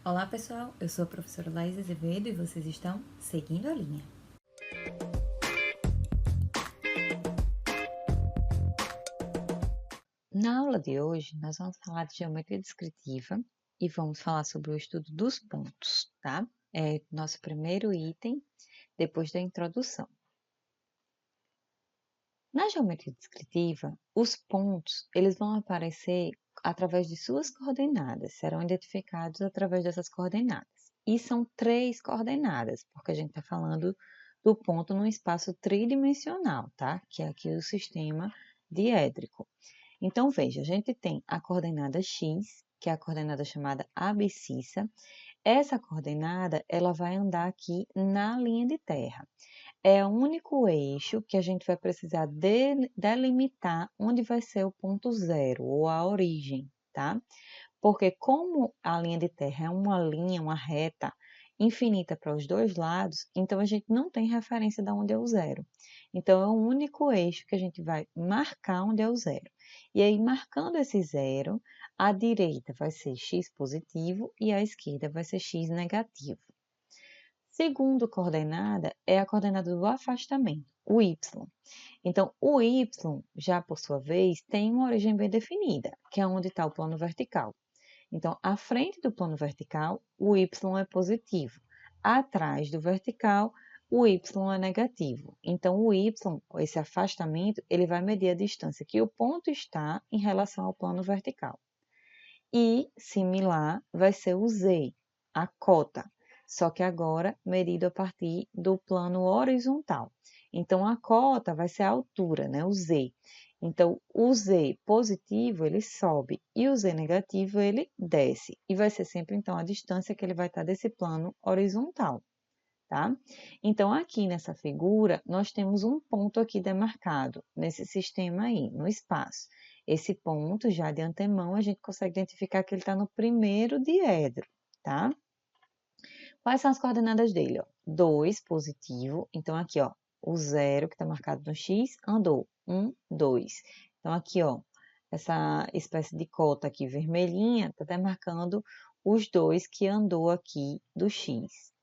Olá pessoal, eu sou a professora Laís Azevedo e vocês estão seguindo a linha. Na aula de hoje, nós vamos falar de geometria descritiva e vamos falar sobre o estudo dos pontos, tá? É nosso primeiro item, depois da introdução. Na geometria descritiva, os pontos, eles vão aparecer através de suas coordenadas, serão identificados através dessas coordenadas. E são 3 coordenadas, porque a gente está falando do ponto num espaço tridimensional, tá? Que é aqui o sistema diédrico. Então, veja, a gente tem a coordenada x, que é a coordenada chamada abscissa. Essa coordenada, ela vai andar aqui na linha de terra. É o único eixo que a gente vai precisar delimitar onde vai ser o ponto zero, ou a origem, tá? Porque como a linha de terra é uma linha, uma reta infinita para os dois lados, então a gente não tem referência de onde é o zero. Então, é o único eixo que a gente vai marcar onde é o zero. E aí, marcando esse zero, a direita vai ser x positivo e a esquerda vai ser x negativo. Segunda coordenada é a coordenada do afastamento, o y. Então, o y, já por sua vez, tem uma origem bem definida, que é onde está o plano vertical. Então, à frente do plano vertical, o y é positivo. Atrás do vertical, o y é negativo. Então, o y, esse afastamento, ele vai medir a distância que o ponto está em relação ao plano vertical. E, similar, vai ser o z, a cota, só que agora medido a partir do plano horizontal. Então, a cota vai ser a altura, né, o z. Então, o z positivo, ele sobe, e o z negativo, ele desce. E vai ser sempre, então, a distância que ele vai estar desse plano horizontal, tá? Então, aqui nessa figura, nós temos um ponto aqui demarcado, nesse sistema aí, no espaço. Esse ponto, já de antemão, a gente consegue identificar que ele está no primeiro diedro, tá? Quais são as coordenadas dele? 2, positivo. Então, aqui, ó, o zero que está marcado no x, andou. 1, 2. Então, aqui, ó, essa espécie de cota aqui vermelhinha está demarcando os 2 que andou aqui do x.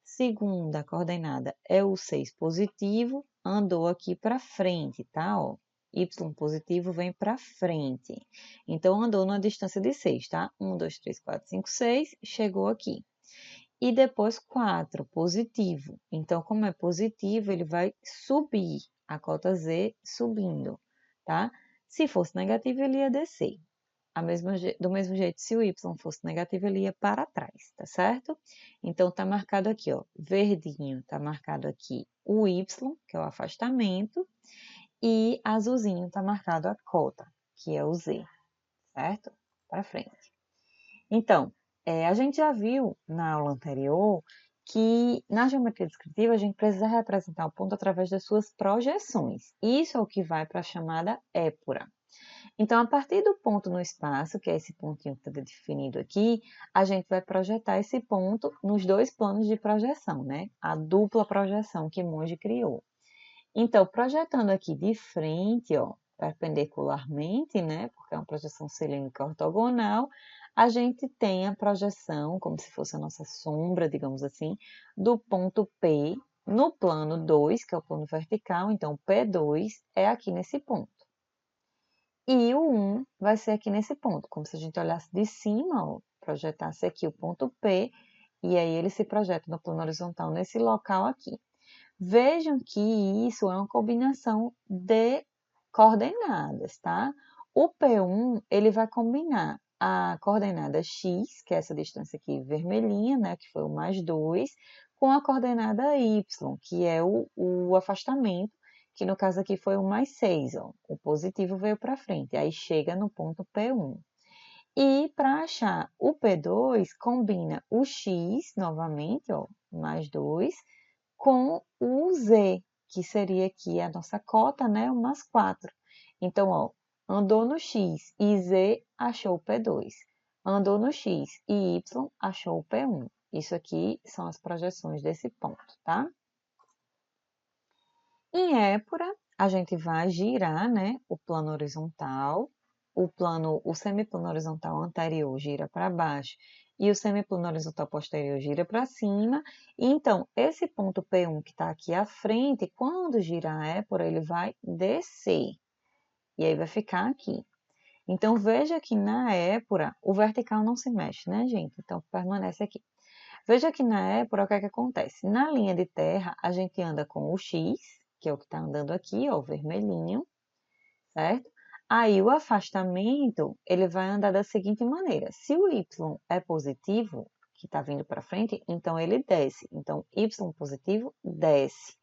Segunda coordenada é o 6 positivo, andou aqui para frente, tá? Ó, y positivo vem para frente. Então, andou numa distância de 6, tá? 1, 2, 3, 4, 5, 6, chegou aqui. E depois 4, positivo. Então, como é positivo, ele vai subir, a cota Z subindo, tá? Se fosse negativo, ele ia descer. Do mesmo jeito, se o y fosse negativo, ele ia para trás, tá certo? Então, tá marcado aqui, ó, verdinho, tá marcado aqui o y, que é o afastamento, e azulzinho tá marcado a cota, que é o z, certo? Para frente. Então, a gente já viu na aula anterior que na geometria descritiva a gente precisa representar o ponto através das suas projeções. Isso é o que vai para a chamada épura. Então, a partir do ponto no espaço, que é esse pontinho que está definido aqui, a gente vai projetar esse ponto nos 2 planos de projeção, né? A dupla projeção que Monge criou. Então, projetando aqui de frente, ó, perpendicularmente, né? Porque é uma projeção cilíndrica ortogonal, a gente tem a projeção, como se fosse a nossa sombra, digamos assim, do ponto P no plano 2, que é o plano vertical. Então, P2 é aqui nesse ponto. E o 1 vai ser aqui nesse ponto, como se a gente olhasse de cima, ó, projetasse aqui o ponto P, e aí ele se projeta no plano horizontal nesse local aqui. Vejam que isso é uma combinação de coordenadas, tá? O P1, ele vai combinar a coordenada x, que é essa distância aqui vermelhinha, né, que foi o mais 2, com a coordenada y, que é o afastamento, que no caso aqui foi o mais 6, ó. O positivo veio para frente, aí chega no ponto P1. E para achar o P2, combina o x, novamente, ó, mais 2, com o z, que seria aqui a nossa cota, né, o mais 4. Então, ó, andou no x e z, achou o P2. Andou no x e y, achou o P1. Isso aqui são as projeções desse ponto, tá? Em épura, a gente vai girar, né, o plano horizontal, o semiplano horizontal anterior gira para baixo e o semiplano horizontal posterior gira para cima. E então, esse ponto P1 que está aqui à frente, quando girar a épora, ele vai descer. E aí vai ficar aqui. Então, veja que na épora, o vertical não se mexe, né, gente? Então, permanece aqui. Veja que na épora, o que é que acontece? Na linha de terra, a gente anda com o X, que é o que está andando aqui, ó, o vermelhinho, certo? Aí, o afastamento, ele vai andar da seguinte maneira. Se o Y é positivo, que está vindo para frente, então ele desce. Então, Y positivo, desce.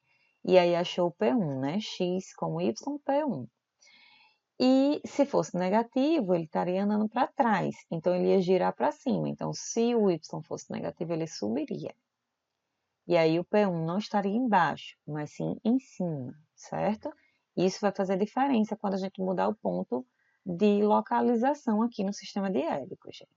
E aí, achou o P1, né? X com Y, P1. E se fosse negativo, ele estaria andando para trás. Então, ele ia girar para cima. Então, se o Y fosse negativo, ele subiria. E aí, o P1 não estaria embaixo, mas sim em cima, certo? Isso vai fazer diferença quando a gente mudar o ponto de localização aqui no sistema diélico, gente.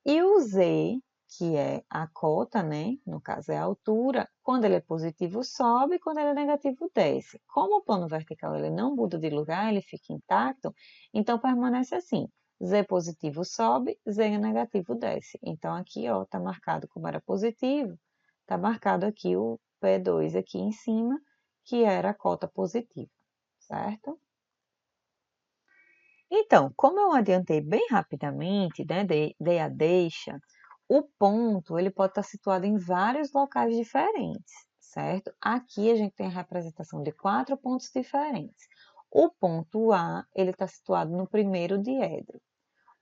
E o Z, que é a cota, né? No caso é a altura, quando ele é positivo sobe, quando ele é negativo desce. Como o plano vertical ele não muda de lugar, ele fica intacto, então permanece assim. Z positivo sobe, Z negativo desce. Então aqui, ó, tá marcado como era positivo, tá marcado aqui o P2 aqui em cima, que era a cota positiva, certo? Então, como eu adiantei bem rapidamente, né, dei a deixa, o ponto ele pode estar situado em vários locais diferentes, certo? Aqui a gente tem a representação de 4 pontos diferentes. O ponto A ele está situado no primeiro diedro.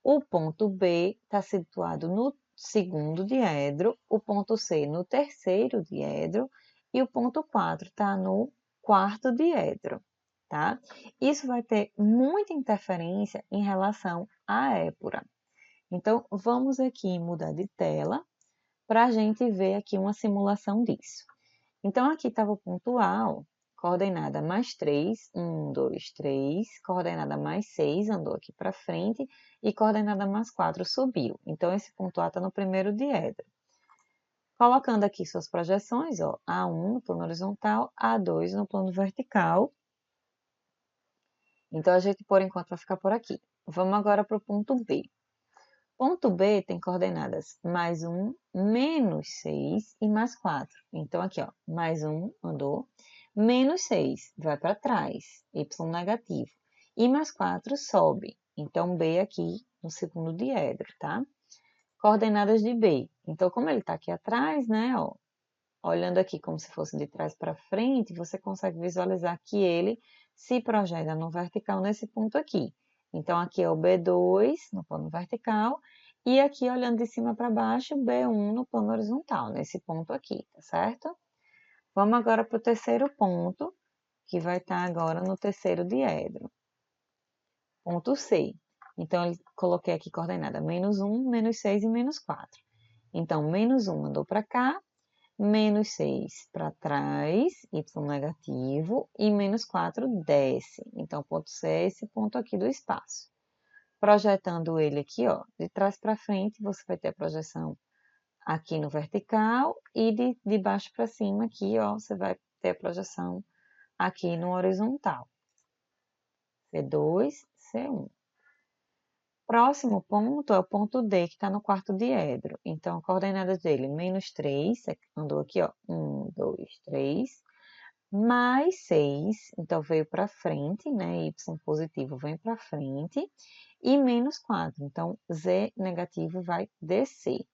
O ponto B está situado no segundo diedro. O ponto C no terceiro diedro. E o ponto 4 está no quarto diedro. Tá? Isso vai ter muita interferência em relação à épora. Então, vamos aqui mudar de tela para a gente ver aqui uma simulação disso. Então, aqui estava o ponto A, ó, coordenada mais 3, 1, 2, 3, coordenada mais 6, andou aqui para frente, e coordenada mais 4 subiu. Então, esse ponto A está no primeiro diedro. Colocando aqui suas projeções, ó, A1 no plano horizontal, A2 no plano vertical. Então, a gente, por enquanto, vai ficar por aqui. Vamos agora para o ponto B. Ponto B tem coordenadas mais 1, menos 6 e mais 4. Então, aqui, ó, mais 1 andou, menos 6 vai para trás, y negativo. E mais 4 sobe. Então, B aqui no segundo diedro, tá? Coordenadas de B. Então, como ele está aqui atrás, né, ó, olhando aqui como se fosse de trás para frente, você consegue visualizar que ele se projeta no vertical nesse ponto aqui. Então, aqui é o B2 no plano vertical e aqui, olhando de cima para baixo, B1 no plano horizontal, nesse ponto aqui, tá certo? Vamos agora para o terceiro ponto, que vai estar agora no terceiro diedro. Ponto C. Então, eu coloquei aqui coordenada menos 1, menos 6 e menos 4. Então, menos 1 andou para cá, menos 6 para trás, y negativo, e menos 4 desce. Então, ponto C é esse ponto aqui do espaço. Projetando ele aqui, ó, de trás para frente, você vai ter a projeção aqui no vertical e de baixo para cima aqui, ó, você vai ter a projeção aqui no horizontal. C2, C1. Próximo ponto é o ponto D, que está no quarto diedro. Então, a coordenada dele, menos 3, andou aqui, ó, 1, 2, 3, mais 6, então veio para frente, né, y positivo vem para frente, e menos 4, então z negativo vai descer.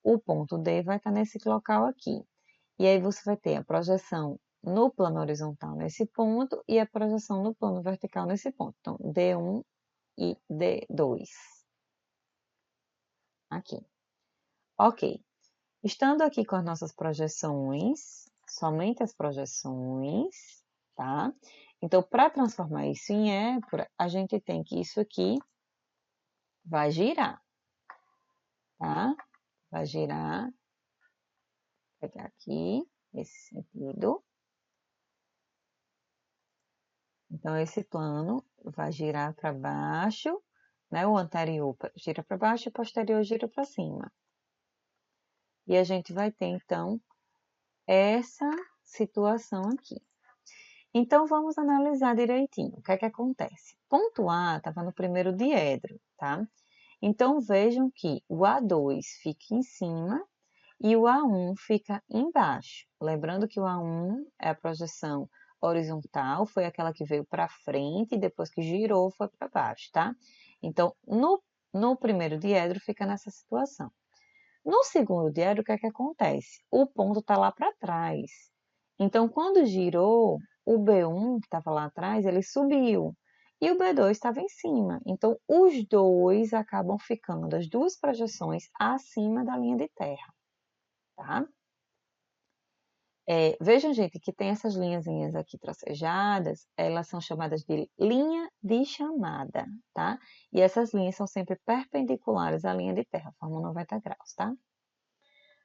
O ponto D vai estar nesse local aqui. E aí você vai ter a projeção no plano horizontal nesse ponto e a projeção no plano vertical nesse ponto. Então, D1 e D2. Aqui. Ok. Estando aqui com as nossas projeções, somente as projeções, tá? Então, para transformar isso em épora, a gente tem que isso aqui vai girar, tá? Vai girar, vou pegar aqui, nesse sentido. Então, esse plano vai girar para baixo, né? O anterior gira para baixo e o posterior gira para cima. E a gente vai ter, então, essa situação aqui. Então, vamos analisar direitinho o que é que acontece. Ponto A estava no primeiro diedro, tá? Então, vejam que o A2 fica em cima e o A1 fica embaixo. Lembrando que o A1 é a projeção horizontal, foi aquela que veio para frente e depois que girou foi para baixo, tá? Então, no primeiro diedro fica nessa situação. No segundo diedro, o que é que acontece? O ponto está lá para trás. Então, quando girou, o B1, que estava lá atrás, ele subiu. E o B2 estava em cima. Então, os dois acabam ficando, as duas projeções, acima da linha de terra, tá? Vejam, gente, que tem essas linhazinhas aqui tracejadas, elas são chamadas de linha de chamada, tá? E essas linhas são sempre perpendiculares à linha de terra, formam 90 graus, tá?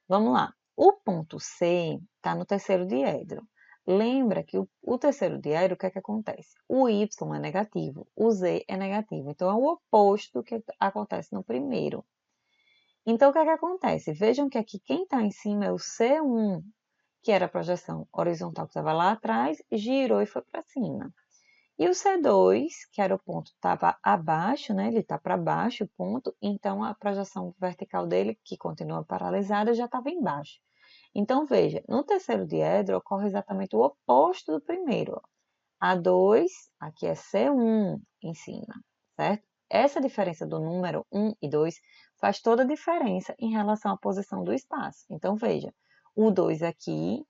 Vamos lá. O ponto C está no terceiro diedro. Lembra que o terceiro diedro, o que é que acontece? O Y é negativo, o Z é negativo. Então, é o oposto do que acontece no primeiro. Então, o que é que acontece? Vejam que aqui quem está em cima é o C1, que era a projeção horizontal que estava lá atrás, girou e foi para cima. E o C2, que era o ponto que estava abaixo, né? Ele está para baixo o ponto, então a projeção vertical dele, que continua paralisada, já estava embaixo. Então, veja, no terceiro diedro ocorre exatamente o oposto do primeiro. A2, aqui é C1 em cima, certo? Essa diferença do número 1 e 2 faz toda a diferença em relação à posição do espaço. Então, veja, o 2 aqui,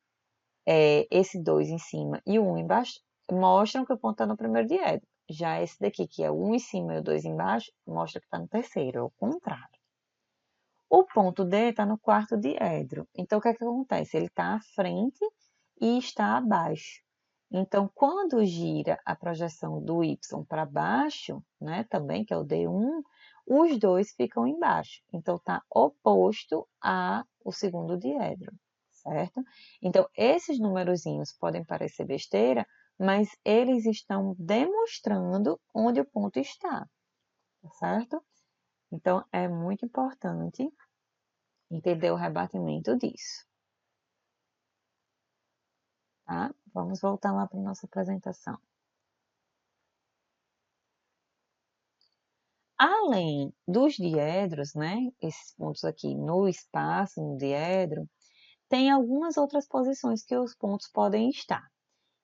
esse 2 em cima e o 1 embaixo, mostram que o ponto está no primeiro diedro. Já esse daqui, que é o 1 em cima e o 2 embaixo, mostra que está no terceiro, é o contrário. O ponto D está no quarto diedro. Então, o que é que acontece? Ele está à frente e está abaixo. Então, quando gira a projeção do Y para baixo, né, também, que é o D1, os dois ficam embaixo. Então, está oposto ao segundo diedro, certo? Então, esses numerozinhos podem parecer besteira, mas eles estão demonstrando onde o ponto está, certo? Então, é muito importante entender o rebatimento disso, tá? Vamos voltar lá para a nossa apresentação. Além dos diedros, né, esses pontos aqui no espaço, no diedro, tem algumas outras posições que os pontos podem estar.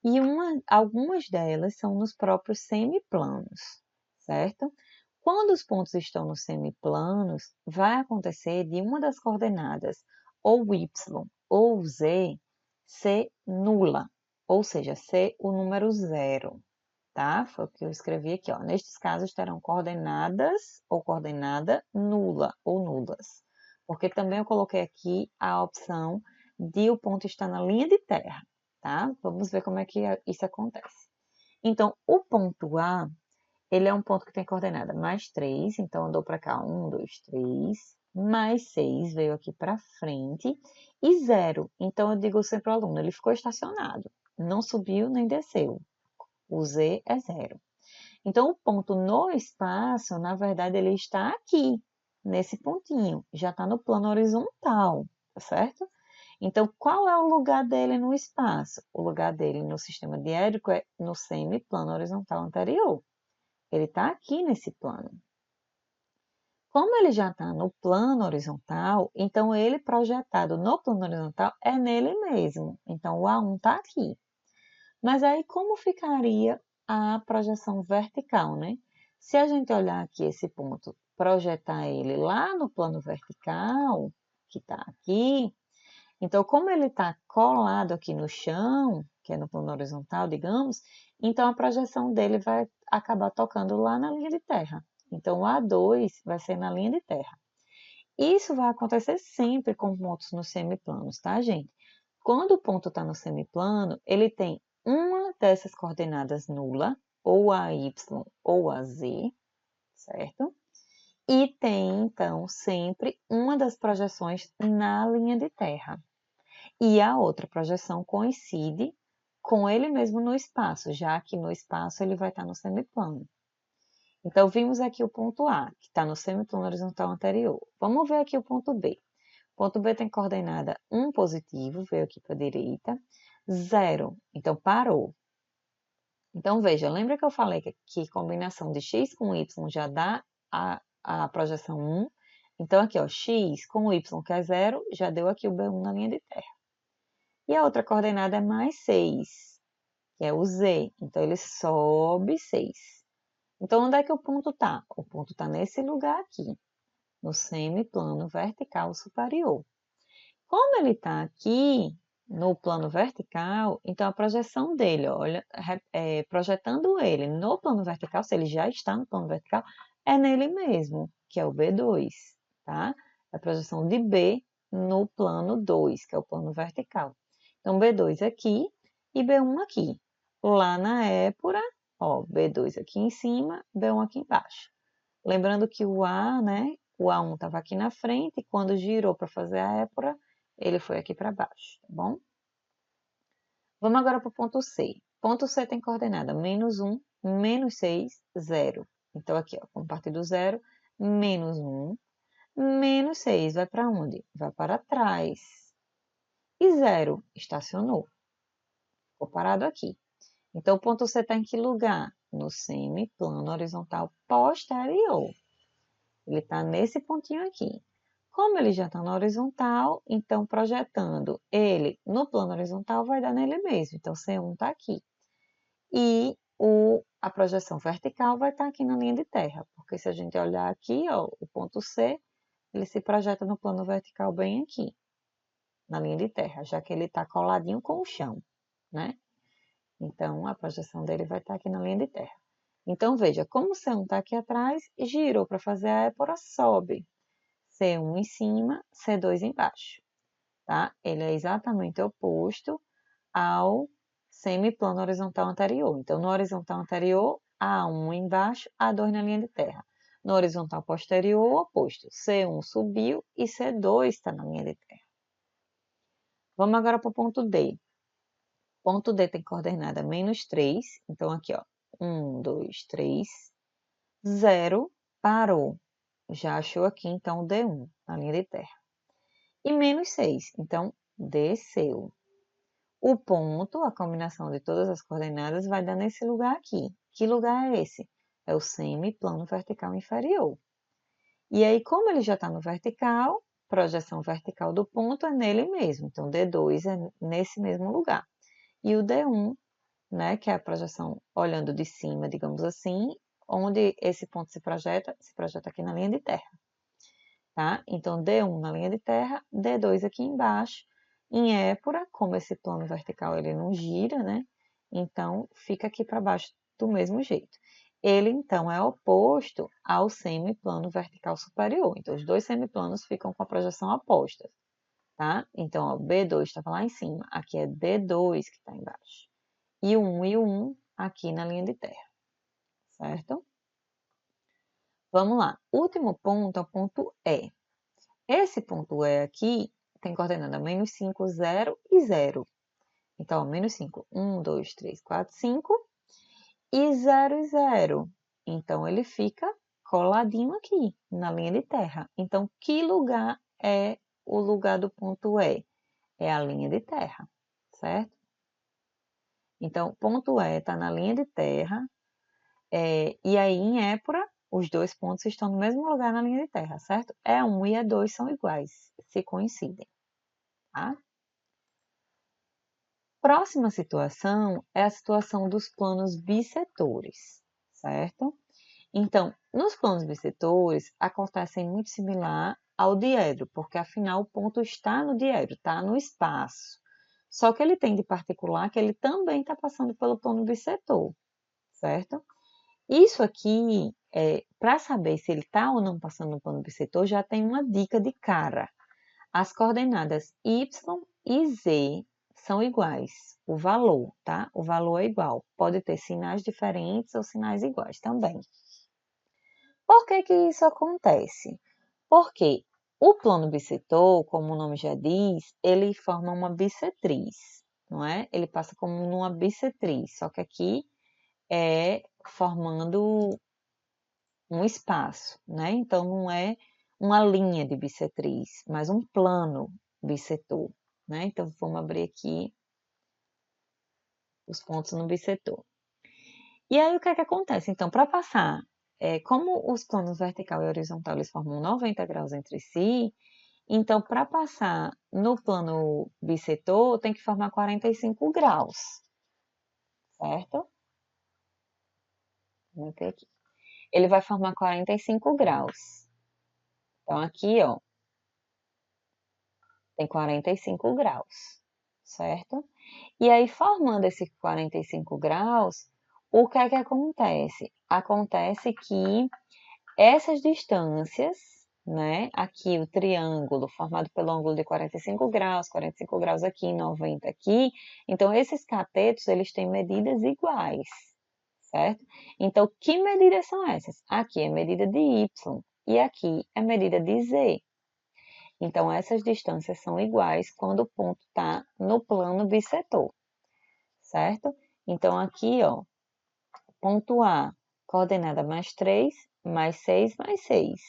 E algumas delas são nos próprios semiplanos, certo? Quando os pontos estão nos semiplanos, vai acontecer de uma das coordenadas, ou y ou z, ser nula, ou seja, ser o número zero, tá? Foi o que eu escrevi aqui, ó. Nestes casos terão coordenadas ou coordenada nula ou nulas, porque também eu coloquei aqui a opção de o ponto estar na linha de terra, tá? Vamos ver como é que isso acontece. Então, o ponto A, ele é um ponto que tem coordenada mais 3, então andou para cá, 1, 2, 3, mais 6 veio aqui para frente, e 0. Então, eu digo sempre ao aluno, ele ficou estacionado, não subiu nem desceu. O Z é 0. Então, o ponto no espaço, na verdade, ele está aqui, nesse pontinho, já está no plano horizontal, tá certo? Então, qual é o lugar dele no espaço? O lugar dele no sistema diédrico é no semiplano horizontal anterior. Ele está aqui nesse plano. Como ele já está no plano horizontal, então ele projetado no plano horizontal é nele mesmo. Então, o A1 está aqui. Mas aí, como ficaria a projeção vertical, né? Se a gente olhar aqui esse ponto, projetar ele lá no plano vertical, que está aqui, então, como ele está colado aqui no chão, que é no plano horizontal, digamos, então a projeção dele vai acabar tocando lá na linha de terra. Então, o A2 vai ser na linha de terra. Isso vai acontecer sempre com pontos nos semiplanos, tá, gente? Quando o ponto está no semiplano, ele tem uma dessas coordenadas nula, ou a y ou a z, certo? E tem, então, sempre uma das projeções na linha de terra. E a outra projeção coincide com ele mesmo no espaço, já que no espaço ele vai estar no semiplano. Então, vimos aqui o ponto A, que está no semiplano horizontal anterior. Vamos ver aqui o ponto B. O ponto B tem coordenada 1 positivo, veio aqui para a direita, 0, então parou. Então, veja, lembra que eu falei que combinação de x com y já dá a projeção 1. Então, aqui, ó, x com o y, que é 0, já deu aqui o B1 na linha de terra. E a outra coordenada é mais 6, que é o z. Então, ele sobe 6. Então, onde é que o ponto está? O ponto está nesse lugar aqui, no semiplano vertical superior. Como ele está aqui no plano vertical, então a projeção dele, olha, projetando ele no plano vertical, se ele já está no plano vertical, é nele mesmo, que é o B2, tá? A projeção de B no plano 2, que é o plano vertical. Então, B2 aqui e B1 aqui. Lá na épura, ó, B2 aqui em cima, B1 aqui embaixo. Lembrando que o A, né, o A1 estava aqui na frente, e quando girou para fazer a épura, ele foi aqui para baixo, tá bom? Vamos agora para o ponto C. Ponto C tem coordenada menos 1, menos 6, 0. Então, aqui, ó, vamos partir do 0, menos 1, menos 6 vai para onde? Vai para trás. E 0 estacionou. Ficou parado aqui. Então, o ponto C está em que lugar? No semiplano horizontal posterior. Ele está nesse pontinho aqui. Como ele já está na horizontal, então projetando ele no plano horizontal vai dar nele mesmo. Então, C1 está aqui. E a projeção vertical vai estar aqui na linha de terra. Porque se a gente olhar aqui, ó, o ponto C, ele se projeta no plano vertical bem aqui, na linha de terra, já que ele está coladinho com o chão, né? Então, a projeção dele vai estar aqui na linha de terra. Então, veja, como o C1 está aqui atrás, girou para fazer a épora, sobe. C1 em cima, C2 embaixo, tá? Ele é exatamente oposto ao semiplano horizontal anterior. Então, no horizontal anterior, A1 embaixo, A2 na linha de terra. No horizontal posterior, o oposto. C1 subiu e C2 está na linha de terra. Vamos agora para o ponto D. Ponto D tem coordenada menos 3. Então, aqui, ó, 1, 2, 3, 0, parou. Já achou aqui, então, o D1 na linha de terra. E menos 6, então, desceu. O ponto, a combinação de todas as coordenadas, vai dar nesse lugar aqui. Que lugar é esse? É o semiplano vertical inferior. E aí, como ele já está no vertical, projeção vertical do ponto é nele mesmo. Então, D2 é nesse mesmo lugar. E o D1, né, que é a projeção olhando de cima, digamos assim, onde esse ponto se projeta aqui na linha de terra. Tá? Então, D1 na linha de terra, D2 aqui embaixo. Em épura, como esse plano vertical ele não gira, né? Então, fica aqui para baixo do mesmo jeito. Ele, então, é oposto ao semiplano vertical superior. Então, os dois semiplanos ficam com a projeção oposta, tá? Então, ó, B2 estava lá em cima, aqui é D2 que está embaixo. E o 1 aqui na linha de terra, certo? Vamos lá. Último ponto é o ponto E. Esse ponto E aqui tem coordenada menos 5, 0 e 0. Então, ó, menos 5, 1, 2, 3, 4, 5 e 0 e 0. Então, ele fica coladinho aqui, na linha de terra. Então, que lugar é o lugar do ponto E? É a linha de terra, certo? Então, o ponto E está na linha de terra, e aí em épura, os dois pontos estão no mesmo lugar na linha de terra, certo? E1 e E2 são iguais, se coincidem, tá? Próxima situação é a situação dos planos bissetores, certo? Então, nos planos bissetores, acontecem muito similar ao diedro, porque afinal o ponto está no diedro, está no espaço. Só que ele tem de particular que ele também está passando pelo plano bissetor, certo? Isso aqui, para saber se ele está ou não passando no plano bissetor, já tem uma dica de cara. As coordenadas y e z são iguais, o valor, tá? O valor é igual. Pode ter sinais diferentes ou sinais iguais também. Por que que isso acontece? Porque o plano bissetor, como o nome já diz, ele forma uma bissetriz, não é? Ele passa como numa bissetriz, só que aqui é formando um espaço, né? Então, não é uma linha de bissetriz, mas um plano bissetor, né? Então, vamos abrir aqui os pontos no bissetor. E aí, o que é que acontece? Então, para passar como os planos vertical e horizontal eles formam 90 graus entre si, então para passar no plano bissetor tem que formar 45 graus, certo? Vou ter aqui. Ele vai formar 45 graus. Então aqui, ó, tem 45 graus, certo? E aí, formando esses 45 graus, o que é que acontece? Acontece que essas distâncias, né? Aqui o triângulo formado pelo ângulo de 45 graus aqui, 90 aqui. Então, esses catetos, eles têm medidas iguais, certo? Então, que medidas são essas? Aqui é medida de Y e aqui é medida de Z. Então, essas distâncias são iguais quando o ponto está no plano bissetor, certo? Então, aqui, ó, ponto A, coordenada mais 3, mais 6, mais 6.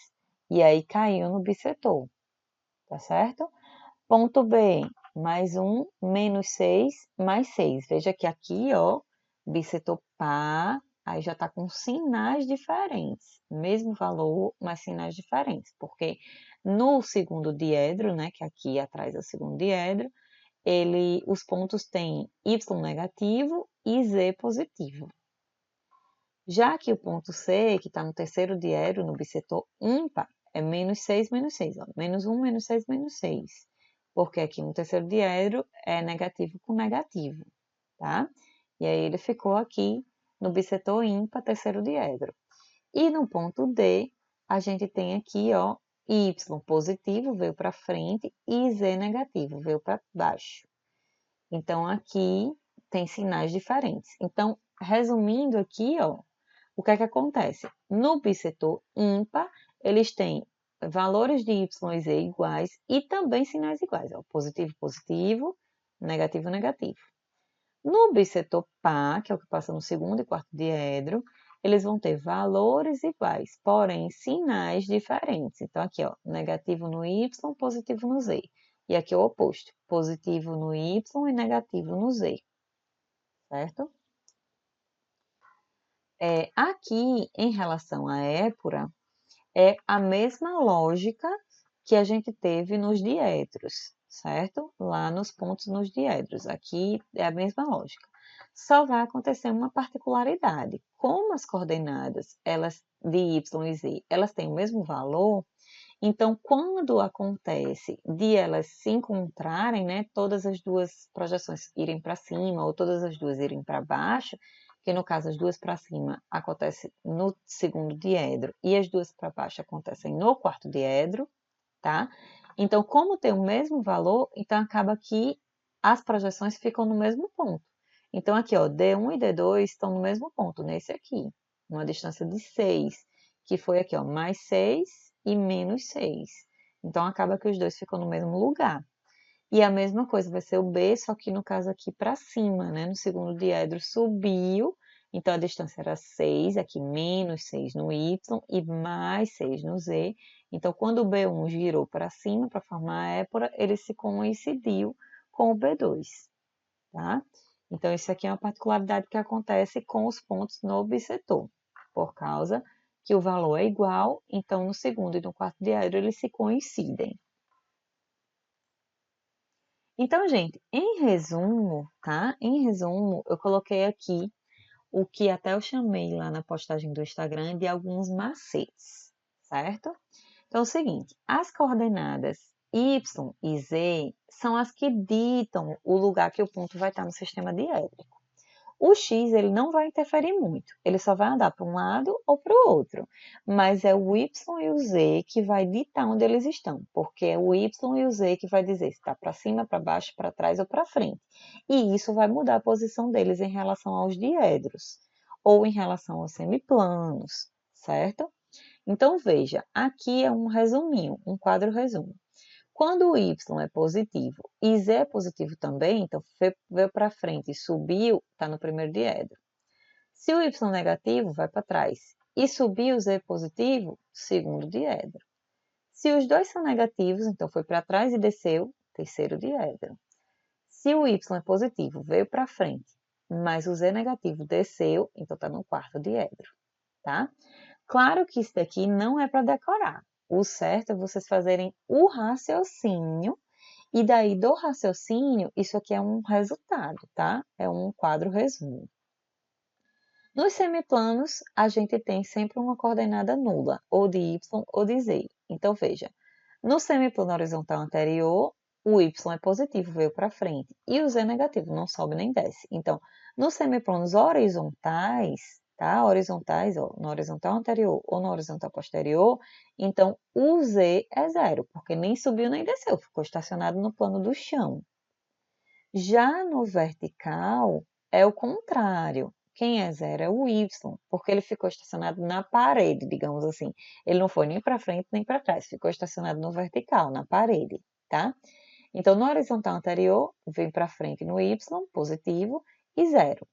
E aí, caiu no bissetor, tá certo? Ponto B, mais 1, menos 6, mais 6. Veja que aqui, ó, bissetor pá, aí já tá com sinais diferentes. Mesmo valor, mas sinais diferentes. Porque no segundo diedro, né, que aqui atrás é o segundo diedro, os pontos têm Y negativo e Z positivo. Já que o ponto C, que está no terceiro diedro, no bissetor ímpar, é menos 6, menos 6. Ó. Menos 1, menos 6, menos 6. Porque aqui no terceiro diedro é negativo com negativo, tá? E aí ele ficou aqui no bissetor ímpar, terceiro diedro. E no ponto D, a gente tem aqui, ó, Y positivo veio para frente e Z negativo veio para baixo. Então, aqui tem sinais diferentes. Então, resumindo aqui, ó, o que é que acontece? No bissetor ímpar, eles têm valores de Y e Z iguais e também sinais iguais, ó, positivo, positivo, negativo, negativo. No bissetor par, que é o que passa no segundo e quarto diedro, eles vão ter valores iguais, porém sinais diferentes. Então, aqui, ó, negativo no Y, positivo no Z. E aqui é o oposto, positivo no Y e negativo no Z, certo? Aqui, em relação à épura, é a mesma lógica que a gente teve nos diedros, certo? Lá nos pontos nos diedros. Aqui é a mesma lógica. Só vai acontecer uma particularidade. Como as coordenadas elas de y e z, elas têm o mesmo valor, então quando acontece de elas se encontrarem, né, todas as duas projeções irem para cima ou todas as duas irem para baixo, que no caso as duas para cima acontece no segundo diedro e as duas para baixo acontecem no quarto diedro, tá? Então, como tem o mesmo valor, então acaba que as projeções ficam no mesmo ponto. Então, aqui, ó, D1 e D2 estão no mesmo ponto, nesse aqui, uma distância de 6, que foi aqui, ó, mais 6 e menos 6. Então, acaba que os dois ficam no mesmo lugar. E a mesma coisa vai ser o B, só que no caso aqui para cima, né? No segundo diedro subiu, então a distância era 6, aqui menos 6 no Y e mais 6 no Z. Então, quando o B1 girou para cima para formar a épora, ele se coincidiu com o B2, tá? Então, isso aqui é uma particularidade que acontece com os pontos no bissetor, por causa que o valor é igual, então no segundo e no quarto diedro eles se coincidem. Então, gente, em resumo, tá? Em resumo, eu coloquei aqui o que até eu chamei lá na postagem do Instagram de alguns macetes, certo? Então, é o seguinte, as coordenadas Y e Z são as que ditam o lugar que o ponto vai estar no sistema diédrico. O X ele não vai interferir muito, ele só vai andar para um lado ou para o outro, mas é o Y e o Z que vai ditar onde eles estão, porque é o Y e o Z que vai dizer se está para cima, para baixo, para trás ou para frente. E isso vai mudar a posição deles em relação aos diedros ou em relação aos semiplanos, certo? Então veja, aqui é um resuminho, um quadro resumo. Quando o Y é positivo e Z é positivo também, então veio para frente e subiu, está no primeiro diedro. Se o Y é negativo, vai para trás. E subiu o Z positivo, segundo diedro. Se os dois são negativos, então foi para trás e desceu, terceiro diedro. Se o Y é positivo, veio para frente, mas o Z negativo desceu, então está no quarto diedro, tá? Claro que isso daqui não é para decorar. O certo é vocês fazerem o raciocínio, e daí do raciocínio, isso aqui é um resultado, tá? É um quadro resumo. Nos semiplanos, a gente tem sempre uma coordenada nula, ou de y ou de z. Então, veja, no semiplano horizontal anterior, o y é positivo, veio para frente, e o z é negativo, não sobe nem desce. Então, nos semiplanos horizontais, tá? Horizontais, ó, no horizontal anterior ou no horizontal posterior, então o z é zero, porque nem subiu nem desceu, ficou estacionado no plano do chão. Já no vertical, é o contrário. Quem é zero é o y, porque ele ficou estacionado na parede, digamos assim. Ele não foi nem para frente nem para trás, ficou estacionado no vertical, na parede, tá? Então, no horizontal anterior, vem para frente no y, positivo, e zero.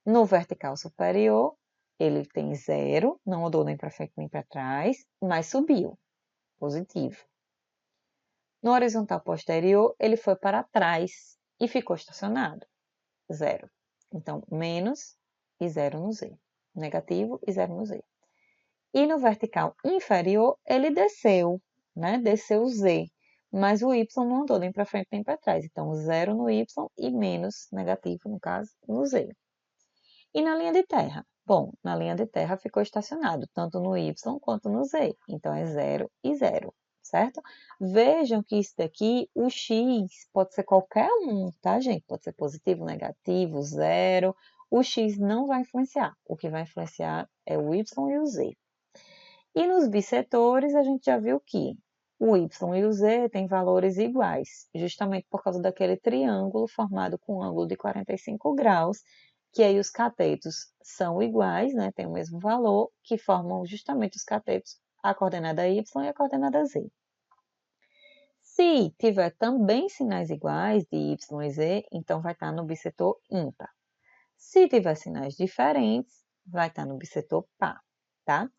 No vertical superior, ele tem zero, não andou nem para frente nem para trás, mas subiu, positivo. No horizontal posterior, ele foi para trás e ficou estacionado, zero. Então, menos e zero no z. Negativo e zero no z. E no vertical inferior, ele desceu, né? Desceu o z. Mas o y não andou nem para frente nem para trás. Então, zero no y e menos, negativo no caso, no z. E na linha de terra? Bom, na linha de terra ficou estacionado, tanto no y quanto no z. Então, é zero e zero, certo? Vejam que isso daqui, o x pode ser qualquer um, tá, gente? Pode ser positivo, negativo, zero. O x não vai influenciar. O que vai influenciar é o y e o z. E nos bissetores, a gente já viu que o y e o z têm valores iguais, justamente por causa daquele triângulo formado com um ângulo de 45 graus, que aí os catetos são iguais, né, tem o mesmo valor, que formam justamente os catetos, a coordenada y e a coordenada z. Se tiver também sinais iguais de y e z, então vai estar no bissetor ímpar. Se tiver sinais diferentes, vai estar no bissetor par, tá?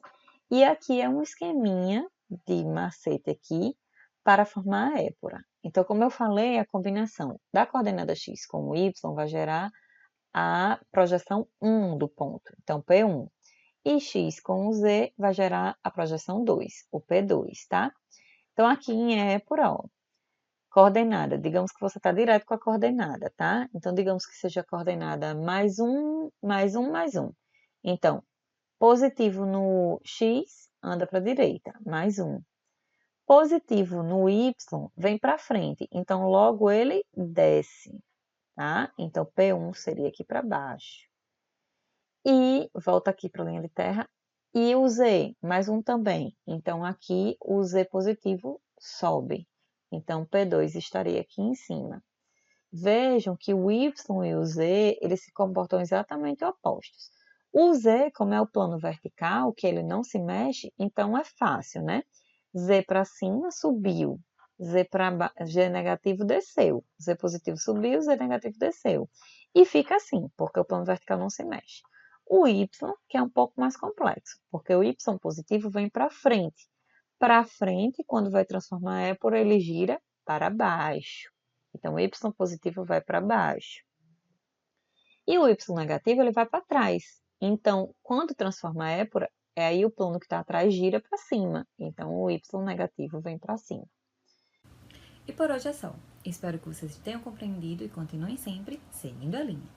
E aqui é um esqueminha de macete aqui para formar a épora. Então, como eu falei, a combinação da coordenada x com o y vai gerar a projeção 1 do ponto, então P1. E x com o z vai gerar a projeção 2, o P2, tá? Então, aqui em épora, ó, coordenada, digamos que você está direto com a coordenada, tá? Então, digamos que seja a coordenada mais 1, mais 1, mais 1. Então, positivo no x, anda para a direita, mais 1. Positivo no y, vem para frente, então logo ele desce, tá? Então, P1 seria aqui para baixo. E volta aqui para a linha de terra. E o z, mais 1 também. Então, aqui o z positivo sobe. Então, P2 estaria aqui em cima. Vejam que o y e o z, eles se comportam exatamente opostos. O z, como é o plano vertical, que ele não se mexe, então é fácil, né? Z para cima, subiu. Z negativo, desceu. Z positivo subiu, Z negativo desceu. E fica assim, porque o plano vertical não se mexe. O y, que é um pouco mais complexo, porque o y positivo vem para frente. Para frente, quando vai transformar a épora, ele gira para baixo. Então, o y positivo vai para baixo. E o y negativo, ele vai para trás. Então, quando transforma a épora, é aí o plano que está atrás gira para cima. Então, o y negativo vem para cima. E por hoje é só. Espero que vocês tenham compreendido e continuem sempre seguindo a linha.